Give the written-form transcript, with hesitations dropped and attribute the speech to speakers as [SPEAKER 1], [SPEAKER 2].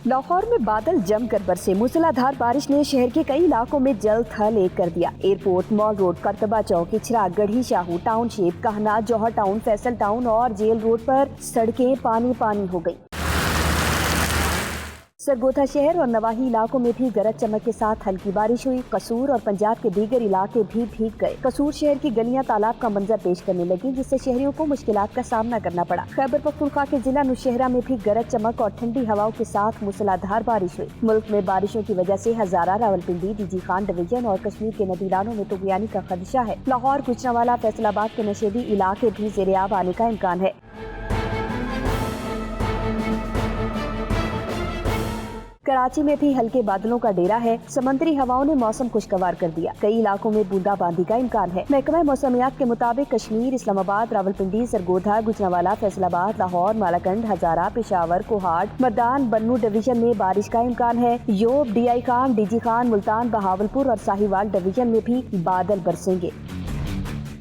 [SPEAKER 1] لاہور میں بادل جم کر برسے، موسلادھار بارش نے شہر کے کئی علاقوں میں جل تھل ایک کر دیا۔ ایئرپورٹ، مال روڈ، کرتبہ چوک، چراغ گڑھی، شاہو ٹاؤن شپ، کہنا، جوہر ٹاؤن، فیصل ٹاؤن اور جیل روڈ پر سڑکیں پانی ہو گئی۔ سرگودا شہر اور نواحی علاقوں میں بھی گرج چمک کے ساتھ ہلکی بارش ہوئی۔ قصور اور پنجاب کے دیگر علاقے بھی بھیگ گئے۔ قصور شہر کی گلیاں تالاب کا منظر پیش کرنے لگیں، جس سے شہریوں کو مشکلات کا سامنا کرنا پڑا۔ خیبر پختونخوا کے ضلع نوشہرہ میں بھی گرج چمک اور ٹھنڈی ہواؤں کے ساتھ موسلادھار بارش ہوئی۔ ملک میں بارشوں کی وجہ سے Hazara, Rawalpindi, D G Khan division اور کشمیر کے ندی نالوں میں طغیانی کا خدشہ ہے۔ لاہور، گوجرانوالہ، فیصل آباد کے نشیبی علاقے بھی زیر آب آنے کا امکان ہے۔ کراچی میں بھی ہلکے بادلوں کا ڈیرا ہے۔ سمندری ہواؤں نے موسم خوشگوار کر دیا۔ کئی علاقوں میں بوندا باندی کا امکان ہے۔ محکمہ موسمیات کے مطابق کشمیر، اسلام آباد، راولپنڈی، سرگودا، گوجرانوالہ، فیصل آباد، لاہور، مالاکنڈ، ہزارہ، پشاور، کوہاٹ، مردان، بنوں ڈویژن میں بارش کا امکان ہے۔ یوب، D I Khan, D G Khan, Multan, Bahawalpur اور ساہیوال ڈویژن میں بھی بادل برسیں گے۔